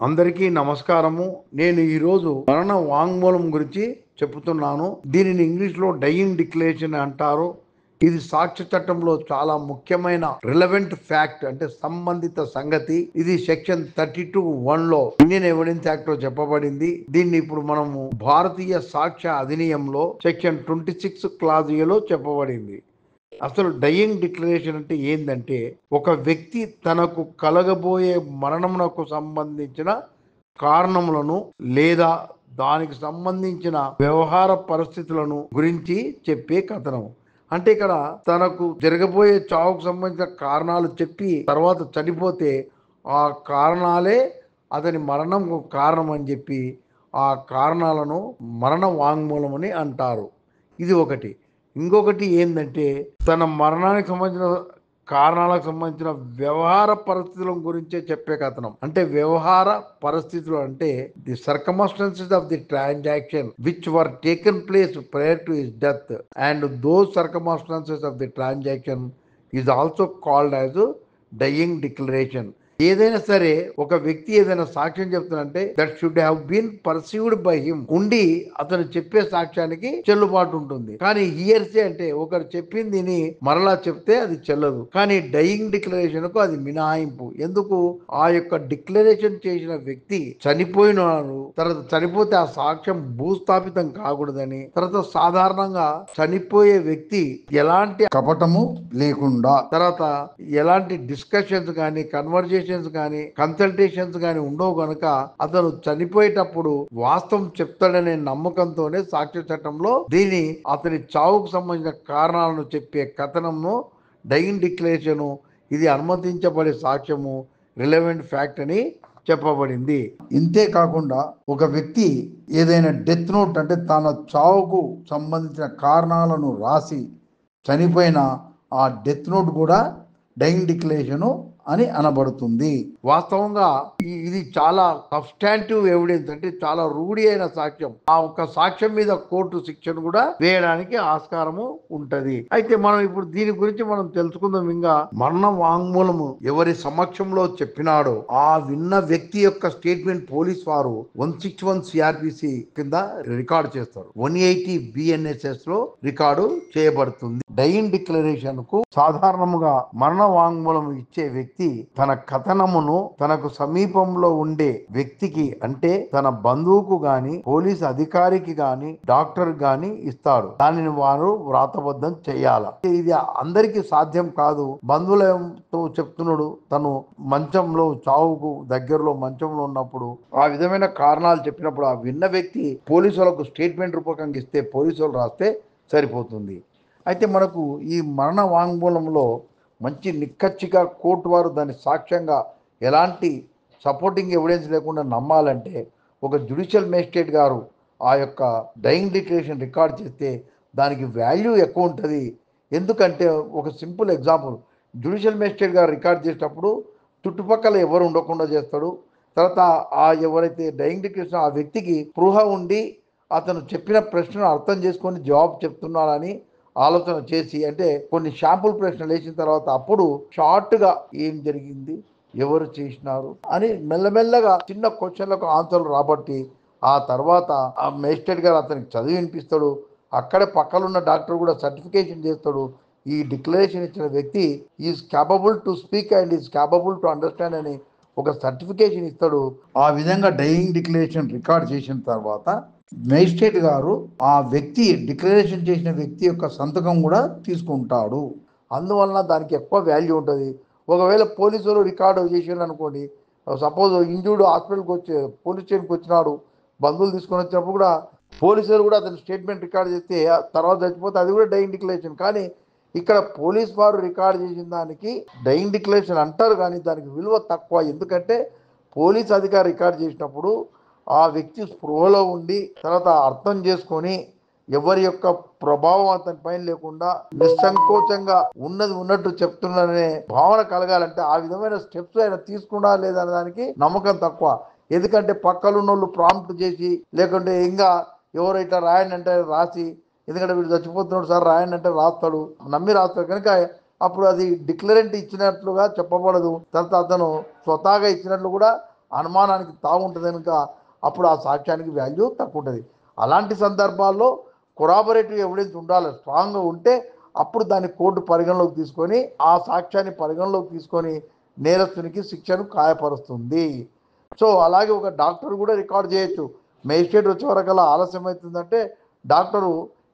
అందరికీ నమస్కారము. నేను ఈరోజు మరణ వాంగ్మూలం గురించి చెప్తున్నాను. దీనిని ఇంగ్లీష్లో డయింగ్ డిక్లరేషన్ అంటారు. ఇది సాక్ష్య చట్టంలో చాలా ముఖ్యమైన రిలవెంట్ ఫ్యాక్ట్, అంటే సంబంధిత సంగతి. ఇది సెక్షన్ 32(1) ఇండియన్ ఎవిడెన్స్ యాక్ట్ లో చెప్పబడింది. దీన్ని ఇప్పుడు మనము భారతీయ సాక్ష్య అధినియంలో సెక్షన్ 26 క్లాజ్ లో చెప్పబడింది. అసలు డయింగ్ డిక్లరేషన్ అంటే ఏంటంటే, ఒక వ్యక్తి తనకు కలగబోయే మరణమునకు సంబంధించిన కారణములను లేదా దానికి సంబంధించిన వ్యవహార పరిస్థితులను గురించి చెప్పే కథనం. అంటే ఇక్కడ తనకు జరగబోయే చావుకు సంబంధించిన కారణాలు చెప్పి తర్వాత చనిపోతే ఆ కారణాలే అతని మరణంకు కారణం అని చెప్పి ఆ కారణాలను మరణ వాంగ్మూలం అని అంటారు. ఇది ఒకటి. ఇంకొకటి ఏంటంటే, తన మరణానికి సంబంధించిన కారణాలకు సంబంధించిన వ్యవహార పరిస్థితుల గురించే చెప్పే కథనం. అంటే వ్యవహార పరిస్థితులు అంటే the circumstances of the transaction which were taken place prior to his death and those circumstances of the transaction is also called as dying declaration. ఏదైనా సరే ఒక వ్యక్తి ఏదైనా సాక్ష్యం చెప్తానంటే that should have been perceived by him, ఉండి అతను చెప్పే సాక్ష్యానికి చెల్లుబాటు ఉంటుంది. కానీ హియర్సే అంటే ఒకరు చెప్పింది మరలా చెప్తే అది చెల్లదు. కానీ డయింగ్ డిక్లరేషన్ కు అది మినహాయింపు. ఎందుకు? ఆ యొక్క డిక్లరేషన్ చేసిన వ్యక్తి చనిపోయినాడు, తర్వాత చనిపోతే ఆ సాక్ష్యం భూస్థాపితం కాకూడదని, తర్వాత సాధారణంగా చనిపోయే వ్యక్తి ఎలాంటి కపటము లేకుండా, తర్వాత ఎలాంటి డిస్కషన్స్ కానీ కన్వర్జేషన్స్ కానీ కన్సల్టేషన్స్ కానీ ఉండవు కనుక అతను చనిపోయేటప్పుడు వాస్తవం చెప్తాడనే నమ్మకంతోనే సాక్ష్య చట్టంలో దీని అతని చావుకు సంబంధించిన కారణాలను చెప్పే కథనము డయింగ్ డిక్లరేషన్. ఇది అనుమతించబడే సాక్ష్యము, రిలవెంట్ ఫ్యాక్ట్ అని చెప్పబడింది. ఇంతే కాకుండా ఒక వ్యక్తి ఏదైనా డెత్ నోట్ అంటే తన చావుకు సంబంధించిన కారణాలను రాసి చనిపోయిన ఆ డెత్ నోట్ కూడా డయింగ్ డిక్లరేషన్ అని అనబడుతుంది. వాస్తవంగా ఇది చాలా సబ్స్టాంటివ్ ఎవిడెన్స్, అంటే చాలా రూఢి అయిన సాక్ష్యం. ఆ ఒక్క సాక్ష్యం మీద కోర్టు శిక్షను కూడా వేయడానికి ఆస్కారము ఉంటది. అయితే మనం ఇప్పుడు దీని గురించి మనం తెలుసుకుందాం. ఇంకా మరణ వాంగ్మూలము ఎవరి సమక్షంలో చెప్పినాడో ఆ విన్న వ్యక్తి యొక్క స్టేట్మెంట్ పోలీస్ వారు 161 సిఆర్పిసి కింద రికార్డు చేస్తారు. 180 బిఎన్ఎస్ఎస్ లో రికార్డు చేయబడుతుంది. డయింగ్ డిక్లరేషన్ కు సాధారణముగా మరణ వాంగ్మూలం ఇచ్చే వ్యక్తి తన కథనమును తనకు సమీపంలో ఉండే వ్యక్తికి, అంటే తన బంధువుకు గాని పోలీస్ అధికారికి గాని డాక్టర్ గాని ఇస్తాడు. దానిని వారు వ్రాతబద్ధం చేయాల. ఇది అందరికీ సాధ్యం కాదు. బంధువులతో చెప్తున్నాడు, తను మంచంలో చావుకు దగ్గరలో మంచంలో ఉన్నప్పుడు ఆ విధమైన కారణాలు చెప్పినప్పుడు ఆ విన్న వ్యక్తి పోలీసులకు స్టేట్మెంట్ రూపకంగా ఇస్తే పోలీసులు రాస్తే సరిపోతుంది. అయితే మనకు ఈ మరణ వాంగ్మూలంలో మంచి నిక్కచ్చిగా కోర్టు వారు దాని సాక్ష్యంగా ఎలాంటి సపోర్టింగ్ ఎవిడెన్స్ లేకుండా నమ్మాలంటే ఒక జ్యుడిషియల్ మేజిస్ట్రేట్ గారు ఆ యొక్క డయింగ్ డిక్లరేషన్ రికార్డ్ చేస్తే దానికి వాల్యూ ఎక్కువ ఉంటుంది. ఎందుకంటే ఒక సింపుల్ ఎగ్జాంపుల్, జ్యుడిషియల్ మేజిస్ట్రేట్ గారు రికార్డ్ చేసేటప్పుడు చుట్టుపక్కల ఎవరు ఉండకుండా చేస్తాడు. తర్వాత ఆ ఎవరైతే డయింగ్ డిక్లరేషన్ ఆ వ్యక్తికి స్పృహ ఉండి అతను చెప్పిన ప్రశ్నను అర్థం చేసుకొని జవాబు చెప్తున్నాడని ఆలోచన చేసి, అంటే కొన్ని షాంపుల్ ప్రశ్నలు వేసిన తర్వాత అప్పుడు షార్ట్గా ఏం జరిగింది, ఎవరు చేసినారు అని మెల్లమెల్లగా చిన్న క్వశ్చన్లకు ఆన్సర్లు రాబట్టి ఆ తర్వాత ఆ మేజిస్ట్రేట్ గారు అతనికి చదివి వినిపిస్తాడు. అక్కడే పక్కనున్న డాక్టర్ కూడా సర్టిఫికేషన్ చేస్తాడు. ఈ డిక్లరేషన్ ఇచ్చిన వ్యక్తి is capable to speak and is capable to understand అని ఒక సర్టిఫికేషన్ ఇస్తాడు. ఆ విధంగా డయింగ్ డిక్లరేషన్ రికార్డ్ చేసిన తర్వాత మేజిస్ట్రేట్ గారు ఆ వ్యక్తి డిక్లరేషన్ చేసిన వ్యక్తి యొక్క సంతకం కూడా తీసుకుంటాడు. అందువలన దానికి ఎక్కువ వాల్యూ ఉంటుంది. ఒకవేళ పోలీసులు రికార్డు చేసారు అనుకోండి, సపోజ్ ఇంజూర్డ్ హాస్పిటల్కి వచ్చి పోలీస్ స్టేషన్కి వచ్చినాడు, బంధువులు తీసుకొని వచ్చినప్పుడు కూడా పోలీసులు కూడా అతని స్టేట్మెంట్ రికార్డ్ చేస్తే తర్వాత చచ్చిపోతే అది కూడా డయింగ్ డిక్లరేషన్. కానీ ఇక్కడ పోలీస్ వారు రికార్డ్ చేసిన దానికి డయింగ్ డిక్లరేషన్ అంటారు, కానీ దానికి విలువ తక్కువ. ఎందుకంటే పోలీస్ అధికారి రికార్డ్ చేసినప్పుడు ఆ వ్యక్తి స్పృహలో ఉండి తర్వాత అర్థం చేసుకొని ఎవరి యొక్క ప్రభావం అతని పైన లేకుండా నిస్సంకోచంగా ఉన్నది ఉన్నట్టు చెప్తున్నాడనే భావన కలగాలంటే ఆ విధమైన స్టెప్స్ ఆయన తీసుకున్నా లేదనే దానికి నమ్మకం తక్కువ. ఎందుకంటే పక్కలున్నోళ్ళు ప్రాంప్ట్ చేసి లేకుంటే ఇంకా ఎవరైతే రాయండి అంటే రాసి, ఎందుకంటే వీడు చచ్చిపోతున్నాడు సార్ రాయండి అంటే రాస్తాడు, నమ్మి రాస్తాడు కనుక అప్పుడు అది డిక్లరెంట్ ఇచ్చినట్లుగా చెప్పబడదు. తర్వాత అతను స్వతహాగా ఇచ్చినట్లు కూడా అనుమానానికి తాగుంటుంది కనుక అప్పుడు ఆ సాక్ష్యానికి వాల్యూ తక్కువ ఉంటుంది. అలాంటి సందర్భాల్లో కొరాబరేటివ్ ఎవిడెన్స్ ఉండాలి, స్ట్రాంగ్గా ఉంటే అప్పుడు దాన్ని కోర్టు పరిగణలోకి తీసుకొని ఆ సాక్ష్యాన్ని పరిగణలోకి తీసుకొని నేరస్తునికి శిక్షను ఖాయపరుస్తుంది. సో అలాగే ఒక డాక్టర్ కూడా రికార్డ్ చేయొచ్చు. మేజిస్ట్రేట్ వచ్చే వరకల్లా ఆలస్యం అవుతుందంటే డాక్టరు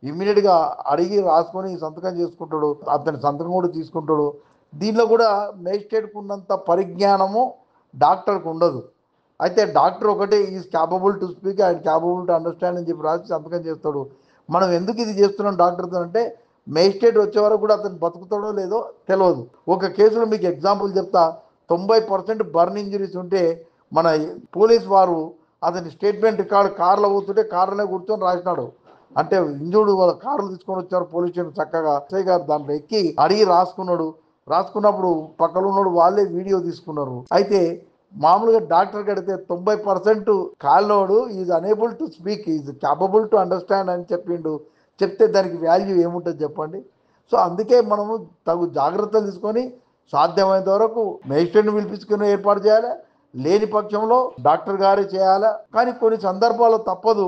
ఇమ్మీడియట్గా అడిగి రాసుకొని సంతకం చేసుకుంటాడు, అతని సంతకం కూడా తీసుకుంటాడు. దీనిలో కూడా మేజిస్ట్రేట్కు ఉన్నంత పరిజ్ఞానము డాక్టర్కు ఉండదు. అయితే డాక్టర్ ఒకటే is capable to speak and capable to understand అని చెప్పి రాసి సంతకం చేస్తాడు. మనం ఎందుకు ఇది చేస్తున్నాం డాక్టర్తో అంటే మేజిస్ట్రేట్ వచ్చే వరకు కూడా అతను బతుకుతాడో లేదో తెలియదు. ఒక కేసులో మీకు ఎగ్జాంపుల్ చెప్తా. 90% బర్న్ ఇంజరీస్ ఉంటే మన పోలీస్ వారు అతని స్టేట్మెంట్ రికార్డు కార్లో పోతుంటే కార్లోనే కూర్చొని రాసినాడు. అంటే ఇంజుడు వాళ్ళ కార్లు తీసుకొని వచ్చారు పోలీస్ స్టేషన్, చక్కగా ఎస్ఐ గారు దాంట్లో ఎక్కి అడిగి రాసుకున్నాడు. రాసుకున్నప్పుడు పక్కన ఉన్నాడు, వాళ్ళే వీడియో తీసుకున్నారు. అయితే మామూలుగా డాక్టర్ కడితే 90% కాలినోడు is unable to speak, is capable to understand అని చెప్పిండు. చెప్తే దానికి వాల్యూ ఏముంటుంది చెప్పండి. సో అందుకే మనము తగు జాగ్రత్తలు తీసుకొని సాధ్యమైనంత వరకు మేజిస్ట్రేట్ని పిలిపించుకుని ఏర్పాటు చేయాలి. లేని పక్షంలో డాక్టర్ గారే చేయాలి. కానీ కొన్ని సందర్భాల్లో తప్పదు,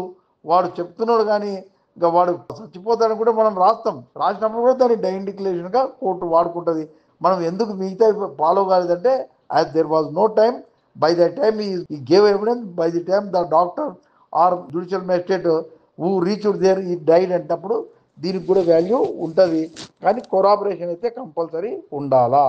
వాడు చెప్తున్నాడు కానీ ఇంకా వాడు చచ్చిపోతాడని కూడా మనం రాస్తాం. రాసినప్పుడు కూడా దాన్ని డైన్ డిక్లరేషన్గా కోర్టు వాడుకుంటుంది. మనం ఎందుకు మిగతా follow కాలేదంటే as there was no time, by the time he gave evidence, by the time the doctor or judicial magistrate who reached there he died అంటప్పుడు దీనికి కూడా వాల్యూ ఉంటుంది. కానీ కొరాబరేషన్ అయితే కంపల్సరీ ఉండాలా.